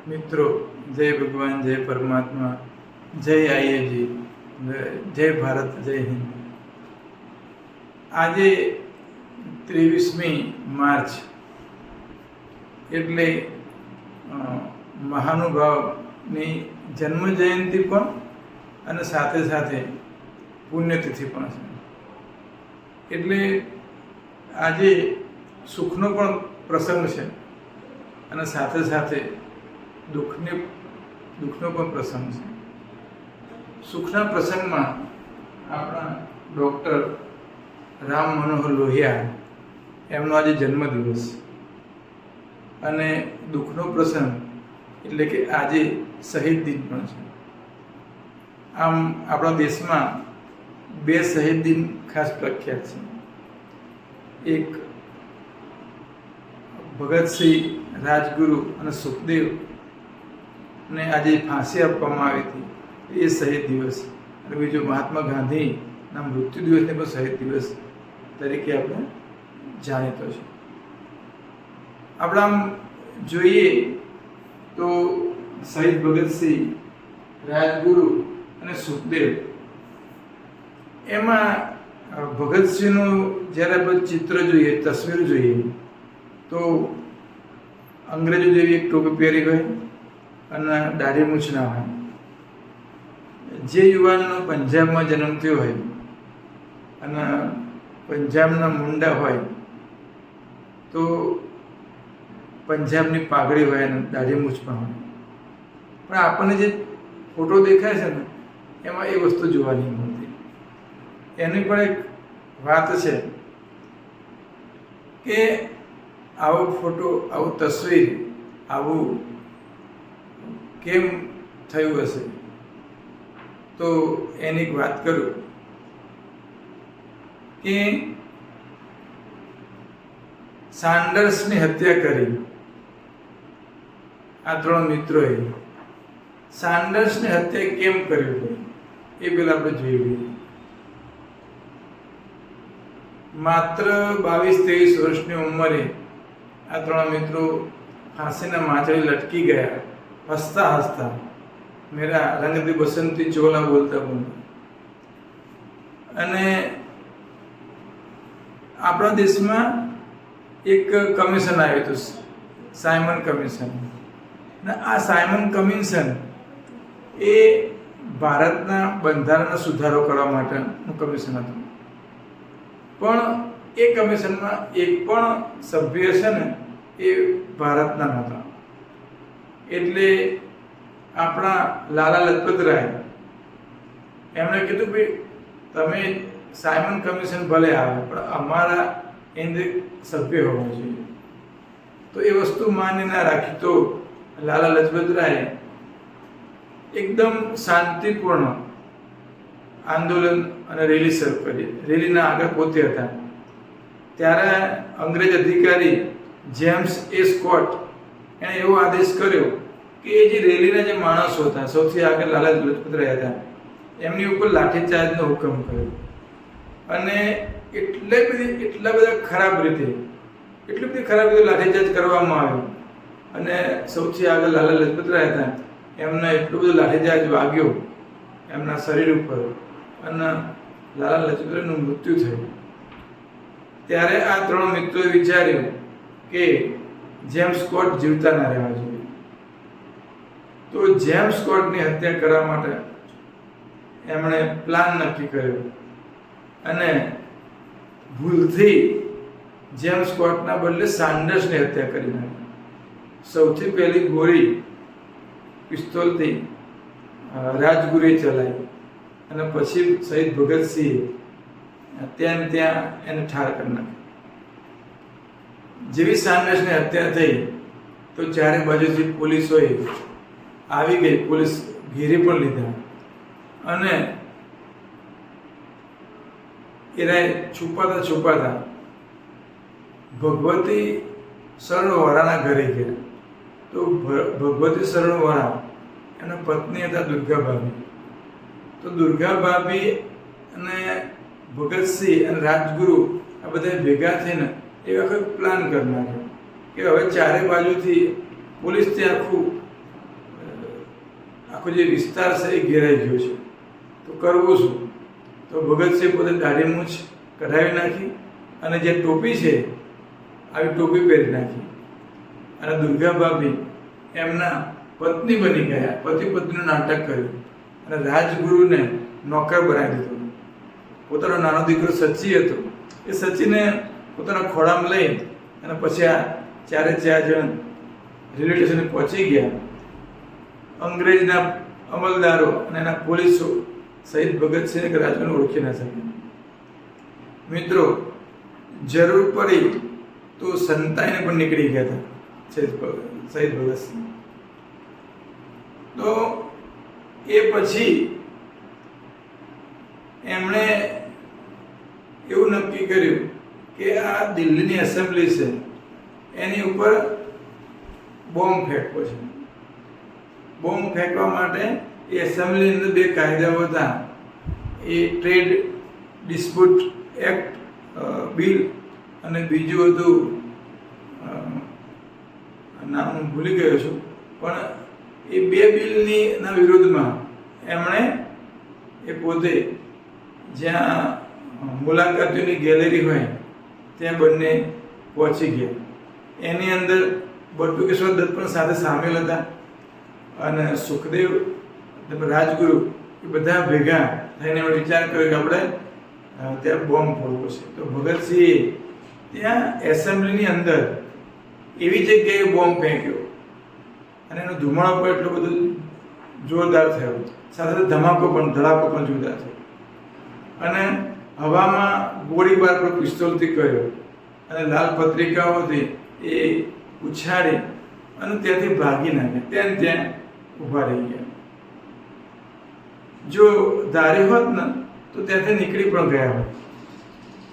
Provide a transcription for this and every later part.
મિત્રો, જય ભગવાન, જય પરમાત્મા, જય આઈએજી, જય ભારત, જય હિન્દ. આજે 23મી માર્ચ એટલે મહાનુભાવની જન્મ જયંતિ પણ અને સાથે સાથે પુણ્યતિથિ પણ છે. એટલે આજે સુખનો પણ પ્રસંગ છે અને સાથે સાથે દુઃખનો પણ પ્રસંગ છે. સુખના પ્રસંગમાં આપણા ડૉક્ટર રામ મનોહર લોહિયા એમનો આજે જન્મદિવસ, અને દુઃખનો પ્રસંગ એટલે કે આજે શહીદ દિન પણ છે. આમ આપણા દેશમાં બે શહીદ દિન ખાસ પ્રખ્યાત છે. એક ભગતસિંહ, રાજગુરુ અને સુખદેવને આજે ફાંસી આપવામાં આવી હતી, એ શહીદ દિવસ. અને બીજો મહાત્મા ગાંધીના મૃત્યુ દિવસને પણ શહીદ દિવસ તરીકે આપણે જાણીતો છે. આપણે આમ જોઈએ તો શહીદ ભગતસિંહ, રાજગુરુ અને સુખદેવ, એમાં ભગતસિંહનું જ્યારે આપણે ચિત્ર જોઈએ, તસવીર જોઈએ તો અંગ્રેજો જેવી એક ટોપી પહેરી હોય અને દાઢી મૂછ ના હોય. જે યુવાનનો પંજાબમાં જન્મ થયો હોય અને પંજાબના મુંડા હોય તો પંજાબની પાઘડી હોય અને દાઢી મૂછ પણ હોય. પણ આપણને જે ફોટો દેખાય છે ને એમાં એ વસ્તુ જોવા નહીં મળતી. એની પણ એક વાત છે કે આવો ફોટો, આવું તસવીર, આવું કેમ થયું હશે? તો એની એક વાત કરું કે સાન્ડર્સની હત્યા કરી આ ત્રણ મિત્રોએ. સાન્ડર્સની હત્યા કેમ કરી એ પેલા આપણે જોઈ લઈએ. માત્ર 22-23 વર્ષની ઉંમરે આ ત્રણ મિત્રો ફાંસીના માંચડે લટકી ગયા, હસતા હસતા. મેરા રંગ દે બસંતી ચોલા બોલતા બોલતા. અને આપણા દેશમાં એક કમિશન આવ્યું હતું, સાયમન કમિશન. અને આ સાયમન કમિશન એ ભારતના બંધારણનો સુધારો કરવા માટેનું કમિશન હતું. પણ એ કમિશનમાં એક પણ સભ્ય છે ને એ ભારતના નહોતા. એટલે આપણા લાલા લજપતરાય એમણે કીધું ભાઈ તમે સાયમન કમિશન ભલે આવે પણ અમારા એની સભ્ય હોવા જોઈએ. તો એ વસ્તુ માન્ય ના રાખી તો લાલા લજપતરાય એકદમ શાંતિપૂર્ણ આંદોલન અને રેલી શરૂ કરી. રેલીના આગળ પોતે હતા. ત્યારે અંગ્રેજ અધિકારી જેમ્સ એ સ્કોટ એણે એવો આદેશ કર્યો કે એ જે રેલીના જે માણસો હતા, સૌથી આગળ લાલા લજપતરાય હતા, એમની ઉપર લાઠીચાર્જનો હુકમ કર્યો. અને એટલી બધી ખરાબ રીતે લાઠીચાર્જ કરવામાં આવ્યો. અને સૌથી આગળ લાલા લજપતરાય હતા, એમને એટલું બધું લાઠીચાર્જ વાગ્યો એમના શરીર ઉપર અને લાલા લજપતરાયનું મૃત્યુ થયું. ત્યારે આ ત્રણ મિત્રોએ વિચાર્યું કે જેમ્સ સ્કોટ જીવતા ના રહેવા જોઈએ. તો જેમ્સ સ્કોટની હત્યા કરવા માટે એમણે પ્લાન નક્કી કર્યો અને ભૂલથી જેમ્સ સ્કોટના બદલે સાન્ડર્સની હત્યા કરી નાખી. સૌથી પહેલી ગોળી પિસ્તોલથી રાજગુરુએ ચલાવી અને પછી શહીદ ભગતસિંહે ત્યાં એને ઠાર કરી નાખ્યો. જેવી સાન્ડર્સની હત્યા થઈ તો ચારે બાજુથી પોલીસોએ આવી ગઈ, પોલીસ ઘેરી પણ લીધા. અને એના છુપાતા ભગવતી શરણવાળાના ઘરે ગયા. તો ભગવતી શરણવાળા એના પત્ની હતા દુર્ગા ભાભી. તો દુર્ગા ભાભી અને ભગતસિંહ અને રાજગુરુ આ બધા ભેગા થઈને એક વખત પ્લાન કરી નાખ્યો કે હવે ચારે બાજુથી પોલીસથી આખું આખો જે વિસ્તાર છે એ ઘેરાઈ ગયો છે. તો કરવું શું? તો ભગતસિંહ પોતે દાઢી મૂછ કઢાવી નાખી અને જે ટોપી છે આવી ટોપી પહેરી નાખી અને દુર્ગા ભાભી એમના પત્ની બની ગયા. પતિ પત્નીનું નાટક કર્યું અને રાજગુરુને નોકર બનાવી દીધો. પોતાનો નાનો દીકરો સચી હતો, એ સચીને પોતાના ખોળામાં લઈ અને પછી આ ચારે ચાર જણ રેલવે સ્ટેશને પહોંચી ગયા. અંગ્રેજના અમલદારો અને એના પોલીસો શહીદ ભગતસિંહ કે રાજગુરુને ઓળખી ના શક્યા. મિત્રો, જરૂર પડી તો સંતાઈને પણ નીકળી ગયા હતા શહીદ ભગતસિંહ. તો એ પછી એમણે એવું નક્કી કર્યું કે આ દિલ્હીની એસેમ્બલી છે એની ઉપર બોમ્બ ફેંકવો છે. બોમ્બ ફેંકવા માટે એ એસેમ્બલીની અંદર બે કાયદાઓ હતા. એ ટ્રેડ ડિસ્પ્યુટ એક્ટ બિલ અને બીજું હતું, નામ હું ભૂલી ગયો છું, પણ એ બે બિલની વિરોધમાં એમણે એ પોતે જ્યાં મુલાકાતીઓની ગેલેરી હોય ત્યાં બંને પહોંચી ગયા. એની અંદર બટુકેશ્વર દત્ત પણ સાથે સામેલ હતા અને સુખદેવ રાજગુરુ એ બધા ભેગા થઈને વિચાર કર્યો કે આપણે ત્યાં બોમ્બ ફોડવો છે. તો ભગતસિંહે ત્યાં એસેમ્બલીની અંદર એવી જગ્યાએ બોમ્બ ફેંક્યો અને એનો ધુમાડો પણ એટલો બધો જોરદાર થયો, સાથે ધડાકો પણ જોરદાર થયો અને હવામાં ગોળીબાર પર પિસ્તોલથી કર્યો અને લાલ પત્રિકાઓથી એ ઉછાળી અને ત્યાંથી ભાગી નાખ્યા. ત્યાં ઊભા રહી ગયા. જો ધાર્યું હોત ને તો ત્યાંથી નીકળી પણ ગયા હોત,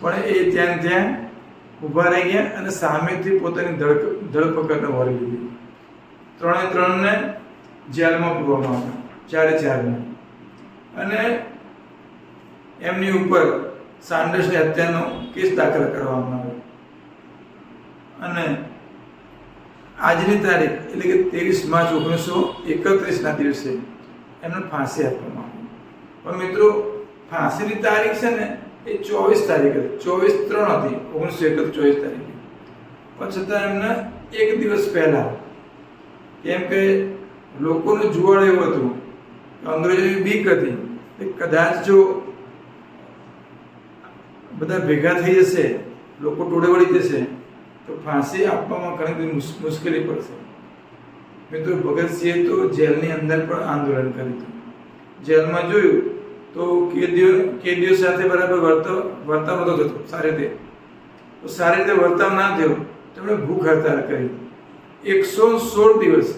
પણ એ ત્યાં ઊભા રહી ગયા અને સામેથી પોતાની ધરપકડને વળી લીધી. ત્રણે ત્રણને જેલમાં પૂરવામાં આવ્યા, ચારે ચારને, અને એમની ઉપર સાન્ડર્સની હત્યાનો કેસ દાખલ કરવામાં આવ્યો. અને આજની તારીખ એટલે કે 23 માર્ચ 1931ના દિવસે એમને ફાંસી આપવામાં આવી. પણ મિત્રો, ફાંસીની તારીખ છે ને એ 24 તારીખ હતી, 24/3 હતી 1931 તારીખે. પણ છતાં એમને એક દિવસ પહેલા, કેમ કે લોકોનું જુવાળ એવું હતું કે અંગ્રેજોની બીક હતી કે કદાચ જો બધા ભેગા થઈ જશે, લોકો ટોળે વળી જશે તો ફાંસી આપવામાં ઘણી બધી મુશ્કેલી પડશે. મિત્રો, ભગતસિંહે તો જેલની અંદર પણ આંદોલન કર્યું હતું. જેલમાં જોયું તો કેદીઓ સાથે બરાબર વર્તાવ નહોતો થતો સારી રીતે. તો સારી રીતે વર્તાવ ના થયો તેમણે ભૂખ હડતાલ કરી. 116 દિવસ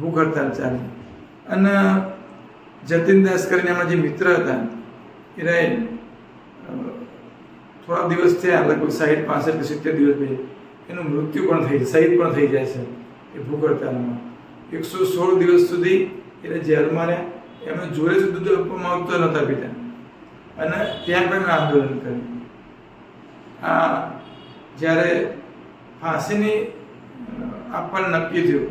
ભૂખ હડતાલ ચાલી. અને જતીનદાસ કરીને એમના જે મિત્ર હતા એ થોડા દિવસ થયા, લગભગ 60, 65 કે 70 દિવસ પછી એનું મૃત્યુ પણ શહીદ પણ થઈ જાય છે એ ભૂખ હડતાલમાં. 116 દિવસ સુધી એટલે જેલમાં રહ્યા. એમને જોડે સુધી દૂધ આપવામાં આવતો નહોતા પીતા અને ત્યાં પણ એમણે આંદોલન કર્યું. આ જ્યારે ફાંસીની આપવાનું નક્કી થયું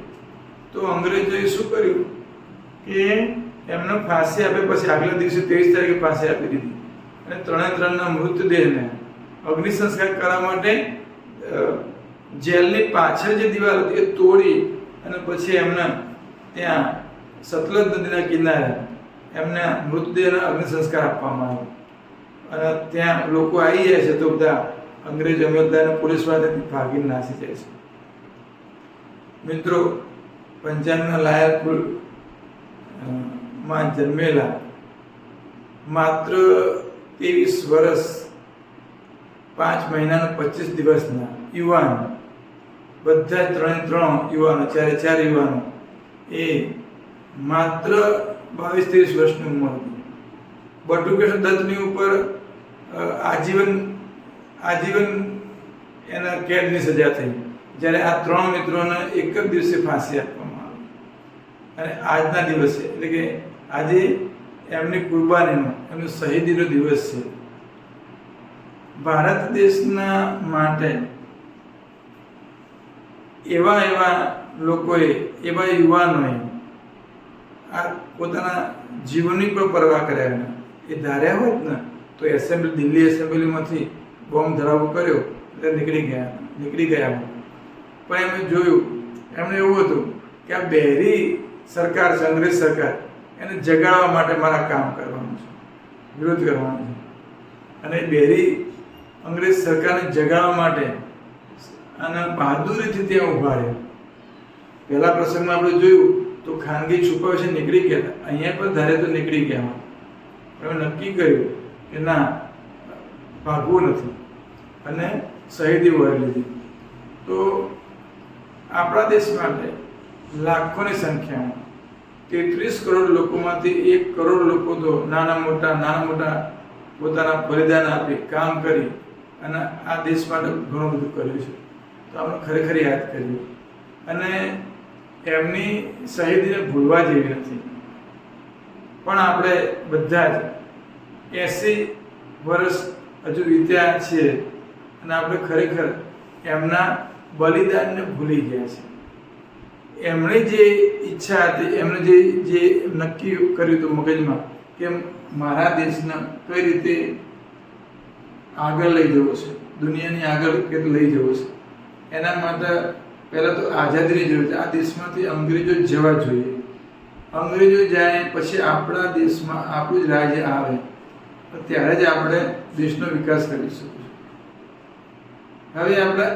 તો અંગ્રેજોએ શું કર્યું કે એમને ફાંસી આપ્યા પછી આગલા દિવસે 23 તારીખે ફાંસી આપી દીધી અને ત્રણે ત્રણના મૃતદેહને અગ્નિ સંસ્કાર કરવા માટે જેલની પાછળ જે દિવાલ હતી એ તોડી અને પછી એમને ત્યાં સતલજ નદીના કિનારે એમના મૃતદેહના અગ્નિ સંસ્કાર આપવામાં આવ્યો. અને ત્યાં લોકો આવી જાય છે તો બધા અંગ્રેજ અમલદાર અને પોલીસવાળા ભાગીને નાસી જાય છે. મિત્રો, પંજાબના લાયરપુર માં જન્મેલા માત્ર 23 વર્ષ 5 મહિના અને 25 દિવસના યુવાન, બધા ત્રણ યુવાનો, ચાર યુવાનો, એ માત્ર 22-23 વર્ષની ઉંમર હતી. બટુકેશ્વર દત્તની ઉપર આજીવન એના કેદની સજા થઈ, જ્યારે આ 3 મિત્રોને એક જ દિવસે ફાંસી આપવામાં આવી. અને આજના દિવસે એટલે કે આજે એમની કુરબાનીનો, એમનો શહીદીનો દિવસ છે. ભારત દેશના માટે એવા લોકોએ, એવા યુવાનોએ આ પોતાના જીવનની પણ પરવા કર્યા વિના એ ધાર્યા હોત ને તો દિલ્હી એસેમ્બલીમાંથી બોમ્બ ધરાવો કર્યો એટલે નીકળી ગયા હોત. પણ એમણે જોયું, એમને એવું હતું કે આ બહેરી સરકાર છે, અંગ્રેજ સરકાર, એને જગાડવા માટે મારા કામ કરવાનું છે, વિરોધ કરવાનો છે. અને બહેરી અંગ્રેજ સરકારને જગાડવા માટે અને બહાદુરીથી ત્યાં ઉભા રહ્યા. પહેલા પ્રસંગમાં આપણે જોયું તો ખાનગી છુપાવે છે નીકળી ગયા હતા, અહીંયા પણ ધારે તો નીકળી ગયા. હવે નક્કી કર્યું કે ના, ભાગવું નથી અને શહીદી વળી લીધી. તો આપણા દેશ માટે લાખોની સંખ્યામાં 33 કરોડ લોકોમાંથી 1 કરોડ લોકો તો નાના મોટા પોતાના બલિદાન આપી કામ કરી અને આ દેશ માટે ઘણું બધું કર્યું છે. તો આપણે ખરેખર યાદ કરીએ અને એમની શહીદીને ભૂલવા જેવી નથી. પણ આપણે બધા જ 80 વર્ષ હજુ વીત્યા છીએ અને આપણે ખરેખર એમના બલિદાનને ભૂલી ગયા છે. એમણે જે ઈચ્છા હતી, એમણે જે નક્કી કર્યું હતું મગજમાં કે મારા દેશને કઈ રીતે આગળ લઈ જવો છે, દુનિયાની આગળ લઈ જવો છે, એના માટે પહેલાં તો આઝાદીની જરૂર છે. આ દેશમાંથી અંગ્રેજો જવા જોઈએ. અંગ્રેજો જાય પછી આપણા દેશમાં આપણું જ રાજ્ય આવે, ત્યારે જ આપણે દેશનો વિકાસ કરી શકીશું. હવે આપણે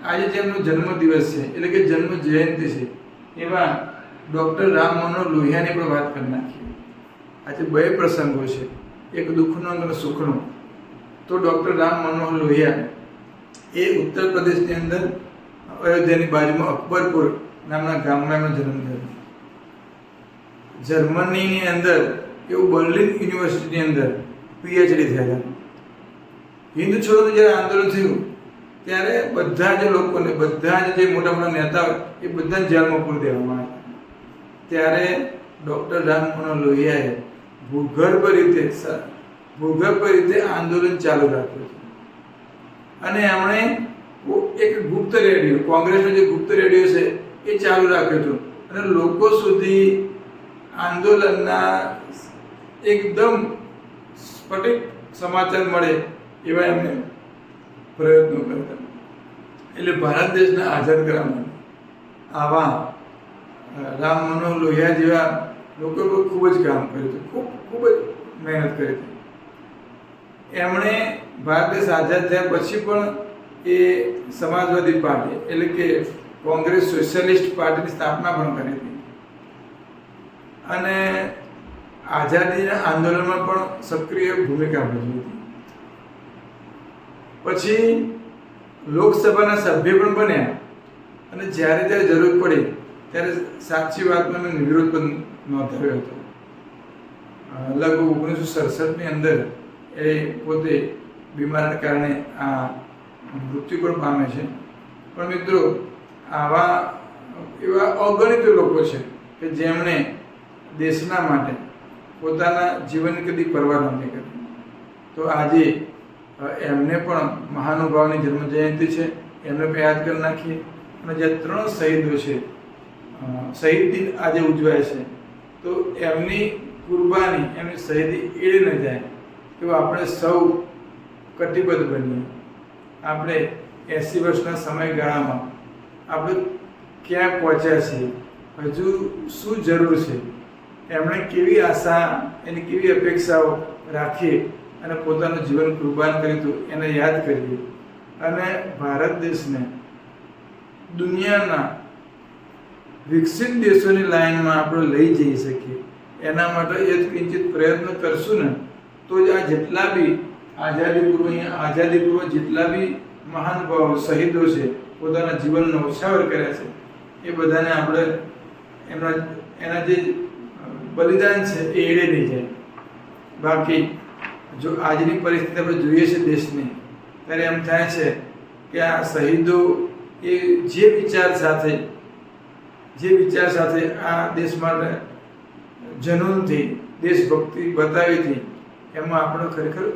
આજે જેમનો જન્મદિવસ છે એટલે કે જન્મ જયંતિ છે, એવા ડૉક્ટર રામ મનોહર લોહિયાની પણ વાત કરી નાખીએ. આજે 2 પ્રસંગો છે, એક દુઃખનો અને સુખનો. તો ડૉક્ટર રામ મનોહર લોહિયા એ ઉત્તર પ્રદેશની અંદર અયોધ્યાની બાજુમાં અકબરપુર નામના ગામમાં એમનો જન્મ થયો. જર્મનીની અંદર એવું બર્લિન યુનિવર્સિટીની અંદર પીએચડી થયેલા. હિન્દ છોડોનું જ્યારે આંદોલન થયું ત્યારે બધા જ લોકોને, બધા જ જે મોટા મોટા નેતાઓ એ બધા જેલમાં પૂરી દેવામાં આવ્યા. ત્યારે ડૉક્ટર રામ મનોહર લોહિયાએ ભૂગર્ભ રીતે આંદોલન ચાલુ રાખ્યું અને એમણે એક ગુપ્ત રેડિયો, કોંગ્રેસનો જે ગુપ્ત રેડિયો છે એ ચાલુ રાખ્યો હતો અને લોકો સુધી આંદોલનના એકદમ સ્ફટિક સમાચાર મળે એવા એમને પ્રયત્નો કરતા. એટલે ભારત દેશને આઝાદ કરવા માટે આવા રામ મનોહર લોહિયા જેવા લોકો પર ખૂબ જ કામ કર્યું હતું, ખૂબ જ મહેનત કરી હતી. એમણે ભારત દેશ આઝાદ થયા પછી પણ એ સમાજવાદી પાર્ટી એટલે કે કોંગ્રેસ સોશિયલિસ્ટ પાર્ટીની સ્થાપના પણ કરી હતી અને આઝાદીના આંદોલનમાં પણ સક્રિય ભૂમિકા ભજવી હતી. પછી લોકસભાના સભ્ય પણ બન્યા અને જ્યારે જરૂર પડી ત્યારે સાચી વાતમાં વિરોધ પણ નોંધાવ્યો હતો. લગભગ 1967ની અંદર એ પોતે બીમારીના કારણે આ મૃત્યુ પણ પામે છે. પણ મિત્રો, એવા અગણિત લોકો છે કે જેમણે દેશના માટે પોતાના જીવનની કદી પરવા નથી કરી. તો આજે એમને પણ મહાનુભાવની જન્મજયંતિ છે, એમને પણ યાદ કરી નાખીએ. અને જે 3 શહીદો છે, શહીદ દિન આજે ઉજવાય છે, તો એમની કુરબાની, એમની શહીદી એળે ન જાય એવું આપણે સૌ કટિબદ્ધ બનીએ. આપણે 80 વર્ષના સમયગાળામાં આપણે ક્યાં પહોંચ્યા છીએ, હજુ શું જરૂર છે, એમણે કેવી આશા, એની કેવી અપેક્ષાઓ રાખીએ અને પોતાનું જીવન કુરબાન કર્યું હતું એને યાદ કરીએ અને ભારત દેશને દુનિયાના વિકસિત દેશોની લાઈનમાં આપણે લઈ જઈ શકીએ. એના માટે એ કિંચિત પ્રયત્ન કરશું ને તો જ આ જેટલા બી આઝાદી પૂર્વ જેટલા બી મહાનુભાવો શહીદો છે, પોતાના જીવનનો ઉછાવર કર્યા છે, એ બધાને આપણે એના જે બલિદાન છે એ એળે નહીં જાય. બાકી જો આજની પરિસ્થિતિ આપણે જોઈએ છે દેશની, ત્યારે એમ થાય છે કે આ શહીદો એ જે વિચાર સાથે આ દેશ માટે જનૂનથી દેશભક્તિ બતાવી હતી, એમાં આપણે ખરેખર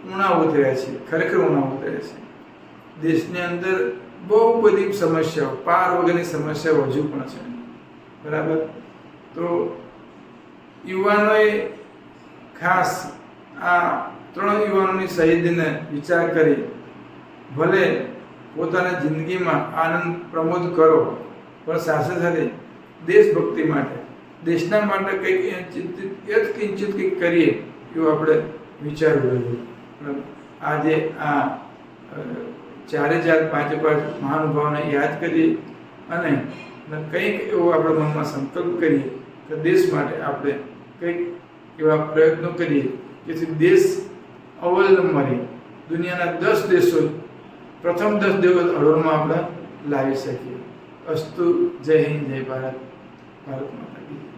ઉણા ઉતર્યા છે. દેશની અંદર બહુ બધી સમસ્યાઓ, પાર વગરની સમસ્યાઓ હજુ પણ છે, બરાબર. તો યુવાનોએ ખાસ આ 3 યુવાનોની શહીદીને વિચાર કરી ભલે પોતાની જિંદગીમાં આનંદ પ્રમોદ કરો, પણ સાથે સાથે દેશભક્તિ માટે, દેશના માટે કંઈક કિંચિત કંઈક કરીએ એવું આપણે વિચારવું જોઈએ. આજે આ 4 મહાનુભાવોને યાદ કરીએ અને કંઈક એવો આપણા મનમાં સંકલ્પ કરીએ કે દેશ માટે આપણે કંઈક એવા પ્રયત્નો કરીએ જેથી દેશ અવ્વલ નંબરે દુનિયાના 10 દેશો પ્રથમ 10 દેશો હરોળમાં આપણે લાવી શકીએ. અસ્તુ. જય હિન્દ, જય ભારત. ભારત માતા કી જય.